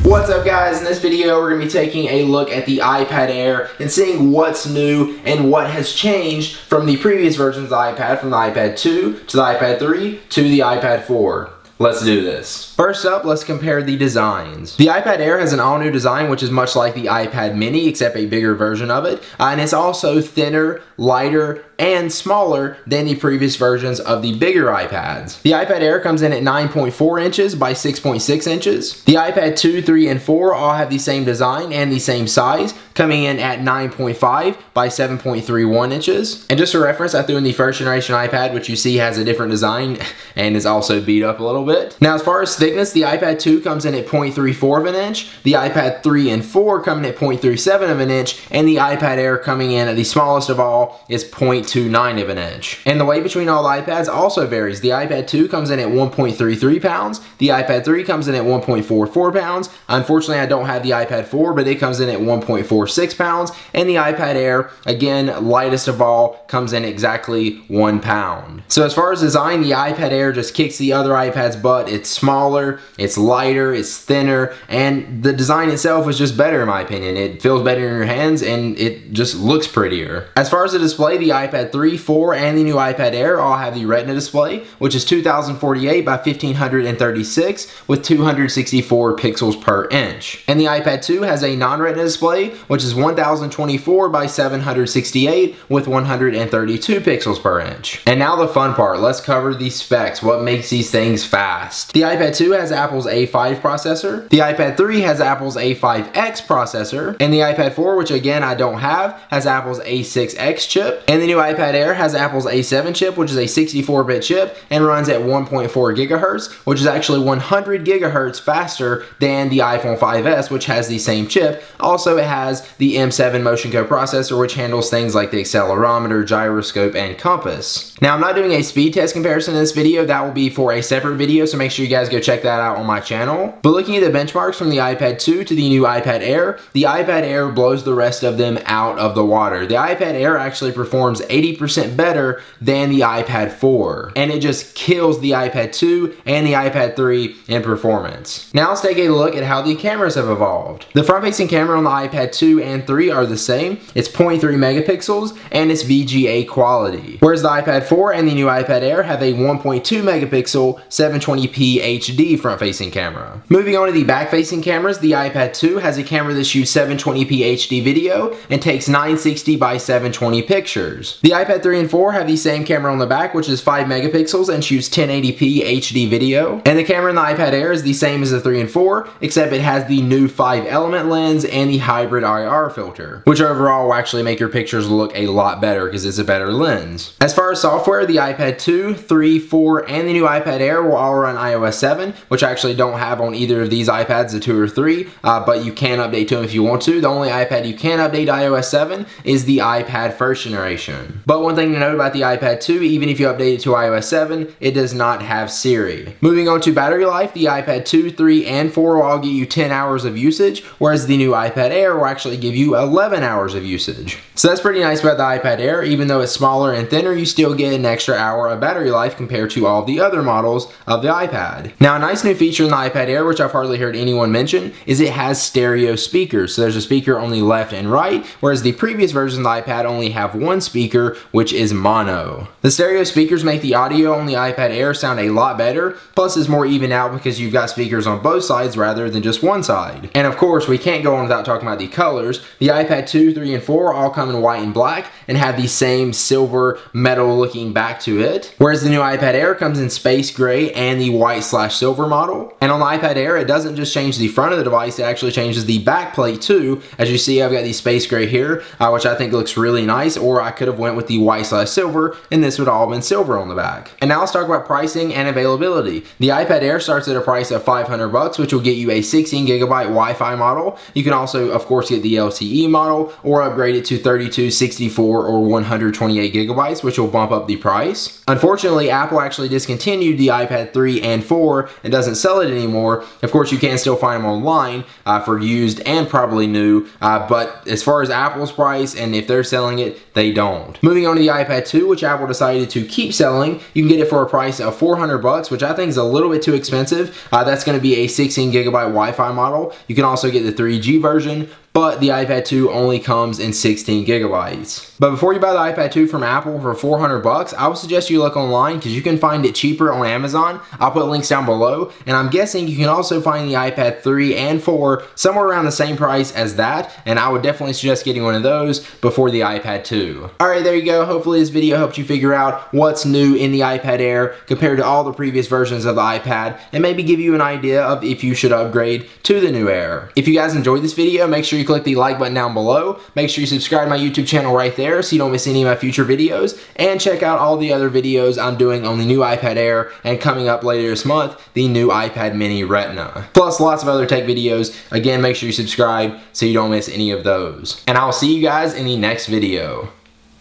What's up guys, in this video we're going to be taking a look at the iPad Air and seeing what's new and what has changed from the previous versions of the iPad, from the iPad 2 to the iPad 3 to the iPad 4. Let's do this. First up, let's compare the designs. The iPad Air has an all-new design which is much like the iPad mini except a bigger version of it, and it's also thinner, lighter, and smaller than the previous versions of the bigger iPads. The iPad Air comes in at 9.4 inches by 6.6 inches. The iPad 2, 3, and 4 all have the same design and the same size, coming in at 9.5 by 7.31 inches. And just for reference, I threw in the first generation iPad, which you see has a different design and is also beat up a little bit. Now, as far as thickness, the iPad 2 comes in at 0.34 of an inch, the iPad 3 and 4 come in at 0.37 of an inch, and the iPad Air coming in at the smallest of all is 0.29 of an inch. And the weight between all the iPads also varies. The iPad 2 comes in at 1.33 pounds, the iPad 3 comes in at 1.44 pounds. Unfortunately, I don't have the iPad 4, but it comes in at 1.46 pounds, and the iPad Air, again, lightest of all, comes in exactly 1 pound. So as far as design, the iPad Air just kicks the other iPad's butt. It's smaller, it's lighter, it's thinner, and the design itself is just better in my opinion. It feels better in your hands and it just looks prettier. As far as the display, the iPad 3, 4, and the new iPad Air all have the Retina display, which is 2048 by 1536 with 264 pixels per inch. And the iPad 2 has a non-Retina display, which is 1024 by 768 with 132 pixels per inch. And now the fun part, let's cover the specs, what makes these things fast. The iPad 2 has Apple's A5 processor, the iPad 3 has Apple's A5X processor, and the iPad 4, which again I don't have, has Apple's A6X chip, and the new iPad Air has Apple's A7 chip, which is a 64-bit chip and runs at 1.4 gigahertz, which is actually 100 gigahertz faster than the iPhone 5S, which has the same chip. Also, it has the M7 motion coprocessor, which handles things like the accelerometer, gyroscope, and compass. Now, I'm not doing a speed test comparison in this video. That will be for a separate video, so make sure you guys go check that out on my channel. But looking at the benchmarks from the iPad 2 to the new iPad Air, the iPad Air blows the rest of them out of the water. The iPad Air actually performs 80% better than the iPad 4, and it just kills the iPad 2 and the iPad 3 in performance. Now let's take a look at how the cameras have evolved. The front-facing camera on the iPad 2 and 3 are the same. It's 0.3 megapixels and it's VGA quality. Whereas the iPad 4 and the new iPad Air have a 1.2 megapixel 720p HD front-facing camera. Moving on to the back-facing cameras, the iPad 2 has a camera that shoots 720p HD video and takes 960 by 720 pictures. The iPad 3 and 4 have the same camera on the back, which is 5 megapixels and shoots 1080p HD video. And the camera in the iPad Air is the same as the 3 and 4, except it has the new 5-element lens and the hybrid IR filter, which overall will actually make your pictures look a lot better because it's a better lens. As far as software, the iPad 2, 3, 4, and the new iPad Air will all run iOS 7, which I actually don't have on either of these iPads, the 2 or 3, but you can update to them if you want to. The only iPad you can update to iOS 7 is the iPad first generation. But one thing to note about the iPad 2, even if you update it to iOS 7, it does not have Siri. Moving on to battery life, the iPad 2, 3, and 4 will all get you 10 hours of usage, whereas the new iPad Air will actually give you 11 hours of usage. So that's pretty nice about the iPad Air. Even though it's smaller and thinner, you still get an extra hour of battery life compared to all the other models of the iPad. Now, a nice new feature in the iPad Air, which I've hardly heard anyone mention, is it has stereo speakers. So there's a speaker on the left and right, whereas the previous versions of the iPad only have one speaker, which is mono. The stereo speakers make the audio on the iPad Air sound a lot better, plus it's more even out because you've got speakers on both sides rather than just one side. And of course, we can't go on without talking about the colors. The iPad 2, 3, and 4 all come in white and black and have the same silver metal looking back to it, whereas the new iPad Air comes in space gray and the white/silver model. And on the iPad Air, it doesn't just change the front of the device, it actually changes the back plate too. As you see, I've got the space gray here, which I think looks really nice, or I could have went with the white/silver and this would all have been silver on the back. And now let's talk about pricing and availability. The iPad Air starts at a price of $500, which will get you a 16 gigabyte Wi-Fi model. You can also, of course, get the LTE model or upgrade it to 32, 64, or 128 gigabytes, which will bump up the price. Unfortunately, Apple actually discontinued the iPad 3 and 4 and doesn't sell it anymore. Of course, you can still find them online for used and probably new, but as far as Apple's price and if they're selling it, they don't. Moving on to the iPad 2, which Apple decided to keep selling, you can get it for a price of $400, which I think is a little bit too expensive. That's going to be a 16 gigabyte Wi-Fi model. You can also get the 3G version, but the iPad 2 only comes in 16 gigabytes. But before you buy the iPad 2 from Apple for $400, I would suggest you look online because you can find it cheaper on Amazon. I'll put links down below, and I'm guessing you can also find the iPad 3 and 4 somewhere around the same price as that, and I would definitely suggest getting one of those before the iPad 2. Alright, there you go. Hopefully this video helped you figure out what's new in the iPad Air compared to all the previous versions of the iPad, and maybe give you an idea of if you should upgrade to the new Air. If you guys enjoyed this video, make sure you click the like button down below. Make sure you subscribe to my YouTube channel right there so you don't miss any of my future videos, and check out all the other videos I'm doing on the new iPad Air, and coming up later this month, the new iPad Mini Retina. Plus lots of other tech videos. Again, make sure you subscribe so you don't miss any of those. And I'll see you guys in the next video.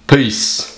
Peace.